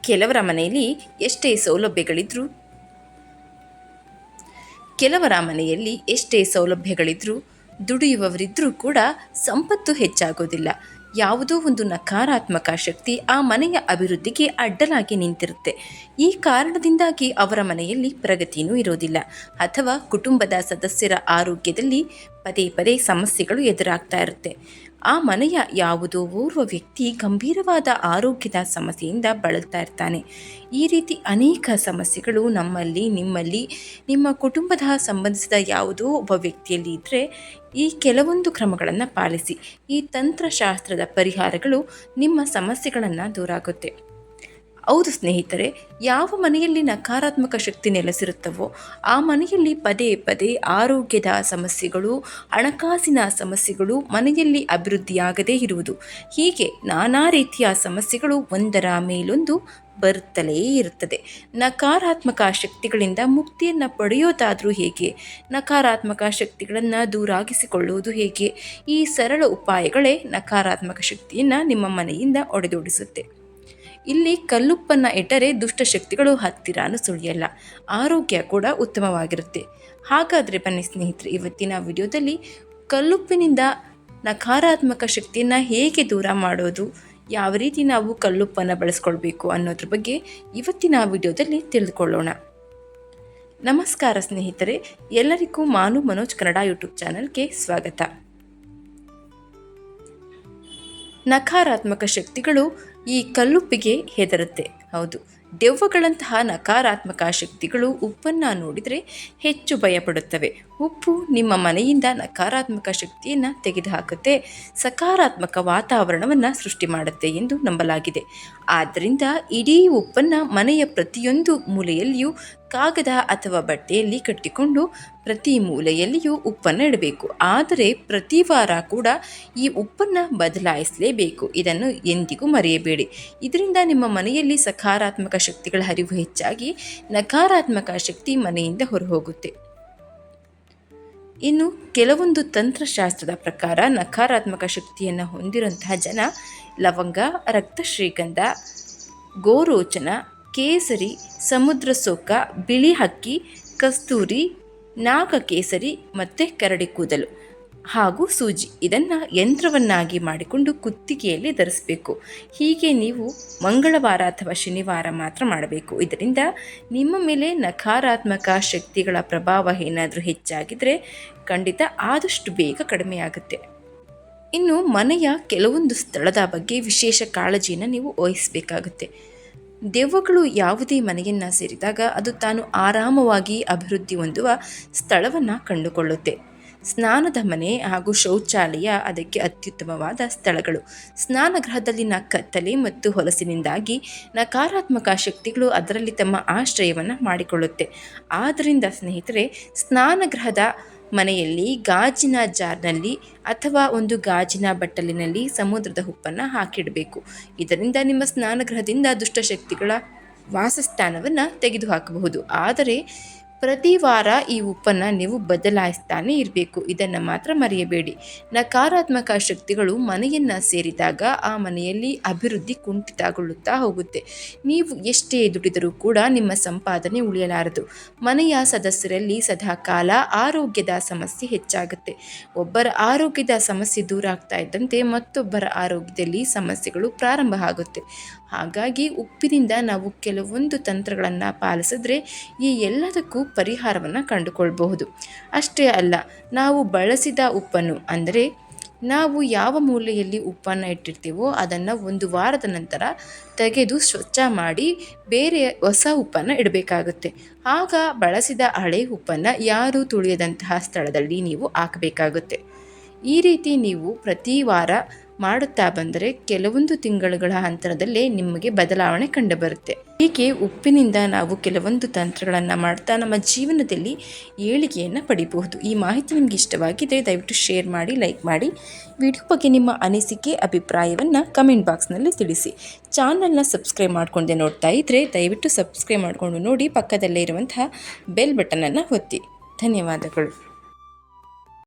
ಕೆಲವರ ಮನೆಯಲ್ಲಿ ಎಷ್ಟೇ ಸೌಲಭ್ಯಗಳಿದ್ರೂ ಕೆಲವರ ಮನೆಯಲ್ಲಿ ಎಷ್ಟೇ ಸೌಲಭ್ಯಗಳಿದ್ರೂ ದುಡಿಯುವವರಿದ್ದರೂ ಕೂಡ ಸಂಪತ್ತು ಹೆಚ್ಚಾಗೋದಿಲ್ಲ. ಯಾವುದೋ ಒಂದು ನಕಾರಾತ್ಮಕ ಶಕ್ತಿ ಆ ಮನೆಯ ಅಭಿವೃದ್ಧಿಗೆ ಅಡ್ಡಲಾಗಿ ನಿಂತಿರುತ್ತೆ. ಈ ಕಾರಣದಿಂದಾಗಿ ಅವರ ಮನೆಯಲ್ಲಿ ಪ್ರಗತಿಯೂ ಇರೋದಿಲ್ಲ, ಅಥವಾ ಕುಟುಂಬದ ಸದಸ್ಯರ ಆರೋಗ್ಯದಲ್ಲಿ ಪದೇ ಪದೇ ಸಮಸ್ಯೆಗಳು ಎದುರಾಗ್ತಾ ಇರುತ್ತೆ. ಆ ಮನೆಯ ಯಾವುದೋ ಓರ್ವ ವ್ಯಕ್ತಿ ಗಂಭೀರವಾದ ಆರೋಗ್ಯದ ಸಮಸ್ಯೆಯಿಂದ ಬಳಲ್ತಾ ಇರ್ತಾನೆ. ಈ ರೀತಿ ಅನೇಕ ಸಮಸ್ಯೆಗಳು ನಮ್ಮಲ್ಲಿ, ನಿಮ್ಮಲ್ಲಿ, ನಿಮ್ಮ ಕುಟುಂಬದ ಸಂಬಂಧಿಸಿದ ಯಾವುದೋ ಒಬ್ಬ ವ್ಯಕ್ತಿಯಲ್ಲಿ ಇದ್ದರೆ ಈ ಕೆಲವೊಂದು ಕ್ರಮಗಳನ್ನು ಪಾಲಿಸಿ. ಈ ತಂತ್ರಶಾಸ್ತ್ರದ ಪರಿಹಾರಗಳು ನಿಮ್ಮ ಸಮಸ್ಯೆಗಳನ್ನು ದೂರಾಗುತ್ತೆ. ಹೌದು ಸ್ನೇಹಿತರೆ, ಯಾವ ಮನೆಯಲ್ಲಿ ನಕಾರಾತ್ಮಕ ಶಕ್ತಿ ನೆಲೆಸಿರುತ್ತವೋ ಆ ಮನೆಯಲ್ಲಿ ಪದೇ ಪದೇ ಆರೋಗ್ಯದ ಸಮಸ್ಯೆಗಳು, ಹಣಕಾಸಿನ ಸಮಸ್ಯೆಗಳು, ಮನೆಯಲ್ಲಿ ಅಭಿವೃದ್ಧಿಯಾಗದೇ ಇರುವುದು, ಹೀಗೆ ನಾನಾ ರೀತಿಯ ಸಮಸ್ಯೆಗಳು ಒಂದರ ಮೇಲೊಂದು ಬರುತ್ತಲೇ ಇರುತ್ತದೆ. ನಕಾರಾತ್ಮಕ ಶಕ್ತಿಗಳಿಂದ ಮುಕ್ತಿಯನ್ನು ಪಡೆಯೋದಾದರೂ ಹೇಗೆ? ನಕಾರಾತ್ಮಕ ಶಕ್ತಿಗಳನ್ನು ದೂರಾಗಿಸಿಕೊಳ್ಳುವುದು ಹೇಗೆ? ಈ ಸರಳ ಉಪಾಯಗಳೇ ನಕಾರಾತ್ಮಕ ಶಕ್ತಿಯನ್ನು ನಿಮ್ಮ ಮನೆಯಿಂದ ಒಡೆದೋಡಿಸುತ್ತೆ. ಇಲ್ಲಿ ಕಲ್ಲುಪ್ಪನ್ನು ಇಟ್ಟರೆ ದುಷ್ಟಶಕ್ತಿಗಳು ಹತ್ತಿರನೂ ಸುಳಿಯಲ್ಲ, ಆರೋಗ್ಯ ಕೂಡ ಉತ್ತಮವಾಗಿರುತ್ತೆ. ಹಾಗಾದರೆ ಬನ್ನಿ ಸ್ನೇಹಿತರೆ, ಇವತ್ತಿನ ವಿಡಿಯೋದಲ್ಲಿ ಕಲ್ಲುಪ್ಪಿನಿಂದ ನಕಾರಾತ್ಮಕ ಶಕ್ತಿಯನ್ನು ಹೇಗೆ ದೂರ ಮಾಡೋದು, ಯಾವ ರೀತಿ ನಾವು ಕಲ್ಲುಪ್ಪನ್ನು ಬಳಸ್ಕೊಳ್ಬೇಕು ಅನ್ನೋದ್ರ ಬಗ್ಗೆ ಇವತ್ತಿನ ವಿಡಿಯೋದಲ್ಲಿ ತಿಳಿದುಕೊಳ್ಳೋಣ. ನಮಸ್ಕಾರ ಸ್ನೇಹಿತರೆ, ಎಲ್ಲರಿಗೂ ಮಾನು ಮನೋಜ್ ಕನ್ನಡ ಯೂಟ್ಯೂಬ್ ಚಾನಲ್ಗೆ ಸ್ವಾಗತ. ನಕಾರಾತ್ಮಕ ಶಕ್ತಿಗಳು ಈ ಕಲ್ಲುಪ್ಪಿಗೆ ಹೆದರುತ್ತೆ. ಹೌದು, ದೆವ್ವಗಳಂತಹ ನಕಾರಾತ್ಮಕ ಶಕ್ತಿಗಳು ಉಪ್ಪನ್ನು ನೋಡಿದರೆ ಹೆಚ್ಚು ಭಯಪಡುತ್ತವೆ. ಉಪ್ಪು ನಿಮ್ಮ ಮನೆಯಿಂದ ನಕಾರಾತ್ಮಕ ಶಕ್ತಿಯನ್ನು ತೆಗೆದುಹಾಕುತ್ತೆ, ಸಕಾರಾತ್ಮಕ ವಾತಾವರಣವನ್ನು ಸೃಷ್ಟಿ ಮಾಡುತ್ತೆ ಎಂದು ನಂಬಲಾಗಿದೆ. ಆದ್ದರಿಂದ ಇಡೀ ಉಪ್ಪನ್ನು ಮನೆಯ ಪ್ರತಿಯೊಂದು ಮೂಲೆಯಲ್ಲಿಯೂ ಕಾಗದ ಅಥವಾ ಬಟ್ಟೆಯಲ್ಲಿ ಕಟ್ಟಿಕೊಂಡು ಪ್ರತಿ ಮೂಲೆಯಲ್ಲಿಯೂ ಉಪ್ಪನ್ನು ಇಡಬೇಕು. ಆದರೆ ಪ್ರತಿ ವಾರ ಕೂಡ ಈ ಉಪ್ಪನ್ನು ಬದಲಾಯಿಸಲೇಬೇಕು. ಇದನ್ನು ಎಂದಿಗೂ ಮರೆಯಬೇಡಿ. ಇದರಿಂದ ನಿಮ್ಮ ಮನೆಯಲ್ಲಿ ಸಕಾರಾತ್ಮಕ ಶಕ್ತಿಗಳ ಹರಿವು ಹೆಚ್ಚಾಗಿ ನಕಾರಾತ್ಮಕ ಶಕ್ತಿ ಮನೆಯಿಂದ ಹೊರಹೋಗುತ್ತೆ. ಇನ್ನು ಕೆಲವೊಂದು ತಂತ್ರಶಾಸ್ತ್ರದ ಪ್ರಕಾರ ನಕಾರಾತ್ಮಕ ಶಕ್ತಿಯನ್ನು ಹೊಂದಿರುವಂತಹ ಜನ ಲವಂಗ, ರಕ್ತ ಶ್ರೀಗಂಧ, ಗೋರೋಚನ, ಕೇಸರಿ, ಸಮುದ್ರ ಸೋಕ, ಬಿಳಿ ಹಕ್ಕಿ, ಕಸ್ತೂರಿ, ನಾಗಕೇಸರಿ ಮತ್ತು ಕರಡಿ ಕೂದಲು ಹಾಗೂ ಸೂಜಿ ಇದನ್ನು ಯಂತ್ರವನ್ನಾಗಿ ಮಾಡಿಕೊಂಡು ಕುತ್ತಿಗೆಯಲ್ಲಿ ಧರಿಸಬೇಕು. ಹೀಗೆ ನೀವು ಮಂಗಳವಾರ ಅಥವಾ ಶನಿವಾರ ಮಾತ್ರ ಮಾಡಬೇಕು. ಇದರಿಂದ ನಿಮ್ಮ ಮೇಲೆ ನಕಾರಾತ್ಮಕ ಶಕ್ತಿಗಳ ಪ್ರಭಾವ ಏನಾದರೂ ಹೆಚ್ಚಾಗಿದ್ದರೆ ಖಂಡಿತ ಆದಷ್ಟು ಬೇಗ ಕಡಿಮೆಯಾಗುತ್ತೆ. ಇನ್ನು ಮನೆಯ ಕೆಲವೊಂದು ಸ್ಥಳದ ಬಗ್ಗೆ ವಿಶೇಷ ಕಾಳಜಿಯನ್ನು ನೀವು ವಹಿಸಬೇಕಾಗುತ್ತೆ. ದೆವ್ವಗಳು ಯಾವುದೇ ಮನೆಯನ್ನು ಸೇರಿದಾಗ ಅದು ತಾನು ಆರಾಮವಾಗಿ ಅಭಿವೃದ್ಧಿ ಹೊಂದುವ ಸ್ಥಳವನ್ನು ಕಂಡುಕೊಳ್ಳುತ್ತೆ. ಸ್ನಾನದ ಮನೆ ಹಾಗೂ ಶೌಚಾಲಯ ಅದಕ್ಕೆ ಅತ್ಯುತ್ತಮವಾದ ಸ್ಥಳಗಳು. ಸ್ನಾನಗೃಹದಲ್ಲಿನ ಕತ್ತಲೆ ಮತ್ತು ಹೊಲಸಿನಿಂದಾಗಿ ನಕಾರಾತ್ಮಕ ಶಕ್ತಿಗಳು ಅದರಲ್ಲಿ ತಮ್ಮ ಆಶ್ರಯವನ್ನು ಮಾಡಿಕೊಳ್ಳುತ್ತೆ. ಆದ್ದರಿಂದ ಸ್ನೇಹಿತರೆ, ಸ್ನಾನಗೃಹದ ಮನೆಯಲ್ಲಿ ಗಾಜಿನ ಜಾರ್ನಲ್ಲಿ ಅಥವಾ ಒಂದು ಗಾಜಿನ ಬಟ್ಟಲಿನಲ್ಲಿ ಸಮುದ್ರದ ಉಪ್ಪನ್ನು ಹಾಕಿಡಬೇಕು. ಇದರಿಂದ ನಿಮ್ಮ ಸ್ನಾನಗೃಹದಿಂದ ದುಷ್ಟಶಕ್ತಿಗಳ ವಾಸಸ್ಥಾನವನ್ನು ತೆಗೆದುಹಾಕಬಹುದು. ಆದರೆ ಪ್ರತಿ ವಾರ ಈ ಉಪ್ಪನ್ನು ನೀವು ಬದಲಾಯಿಸ್ತಾನೆ ಇರಬೇಕು. ಇದನ್ನು ಮಾತ್ರ ಮರೆಯಬೇಡಿ. ನಕಾರಾತ್ಮಕ ಶಕ್ತಿಗಳು ಮನೆಯನ್ನು ಸೇರಿದಾಗ ಆ ಮನೆಯಲ್ಲಿ ಅಭಿವೃದ್ಧಿ ಕುಂಠಿತಗೊಳ್ಳುತ್ತಾ ಹೋಗುತ್ತೆ. ನೀವು ಎಷ್ಟೇ ದುಡಿದರೂ ಕೂಡ ನಿಮ್ಮ ಸಂಪಾದನೆ ಉಳಿಯಲಾರದು. ಮನೆಯ ಸದಸ್ಯರಲ್ಲಿ ಸದಾಕಾಲ ಆರೋಗ್ಯದ ಸಮಸ್ಯೆ ಹೆಚ್ಚಾಗುತ್ತೆ. ಒಬ್ಬರ ಆರೋಗ್ಯದ ಸಮಸ್ಯೆ ದೂರ ಆಗ್ತಾ ಇದ್ದಂತೆ ಮತ್ತೊಬ್ಬರ ಆರೋಗ್ಯದಲ್ಲಿ ಸಮಸ್ಯೆಗಳು ಪ್ರಾರಂಭ ಆಗುತ್ತೆ. ಹಾಗಾಗಿ ಉಪ್ಪಿನಿಂದ ನಾವು ಕೆಲವೊಂದು ತಂತ್ರಗಳನ್ನು ಪಾಲಿಸಿದ್ರೆ ಈ ಎಲ್ಲದಕ್ಕೂ ಪರಿಹಾರವನ್ನು ಕಂಡುಕೊಳ್ಬಹುದು. ಅಷ್ಟೇ ಅಲ್ಲ, ನಾವು ಬಳಸಿದ ಉಪ್ಪನ್ನು, ಅಂದರೆ ನಾವು ಯಾವ ಮೂಲೆಯಲ್ಲಿ ಉಪ್ಪನ್ನು ಇಟ್ಟಿರ್ತೀವೋ ಅದನ್ನು ಒಂದು ವಾರದ ನಂತರ ತೆಗೆದು ಸ್ವಚ್ಛ ಮಾಡಿ ಬೇರೆ ಹೊಸ ಉಪ್ಪನ್ನು ಇಡಬೇಕಾಗುತ್ತೆ. ಆಗ ಬಳಸಿದ ಹಳೆ ಉಪ್ಪನ್ನು ಯಾರೂ ತುಳಿಯದಂತಹ ಸ್ಥಳದಲ್ಲಿ ನೀವು ಹಾಕಬೇಕಾಗುತ್ತೆ. ಈ ರೀತಿ ನೀವು ಪ್ರತಿ ವಾರ ಮಾಡುತ್ತಾ ಬಂದರೆ ಕೆಲವೊಂದು ತಿಂಗಳುಗಳ ಅಂತರದಲ್ಲೇ ನಿಮಗೆ ಬದಲಾವಣೆ ಕಂಡುಬರುತ್ತೆ. ಹೀಗೆ ಉಪ್ಪಿನಿಂದ ನಾವು ಕೆಲವೊಂದು ತಂತ್ರಗಳನ್ನು ಮಾಡ್ತಾ ನಮ್ಮ ಜೀವನದಲ್ಲಿ ಏಳಿಗೆಯನ್ನು ಪಡಿಬಹುದು. ಈ ಮಾಹಿತಿ ನಿಮಗೆ ಇಷ್ಟವಾಗಿದ್ದರೆ ದಯವಿಟ್ಟು ಶೇರ್ ಮಾಡಿ, ಲೈಕ್ ಮಾಡಿ. ವಿಡಿಯೋ ಬಗ್ಗೆ ನಿಮ್ಮ ಅನಿಸಿಕೆ, ಅಭಿಪ್ರಾಯವನ್ನು ಕಮೆಂಟ್ ಬಾಕ್ಸ್ನಲ್ಲಿ ತಿಳಿಸಿ. ಚಾನಲ್ನ ಸಬ್ಸ್ಕ್ರೈಬ್ ಮಾಡ್ಕೊಂಡೆ ನೋಡ್ತಾ ಇದ್ದರೆ ದಯವಿಟ್ಟು ಸಬ್ಸ್ಕ್ರೈಬ್ ಮಾಡಿಕೊಂಡು ನೋಡಿ. ಪಕ್ಕದಲ್ಲೇ ಇರುವಂತಹ ಬೆಲ್ ಬಟನನ್ನು ಒತ್ತಿ. ಧನ್ಯವಾದಗಳು.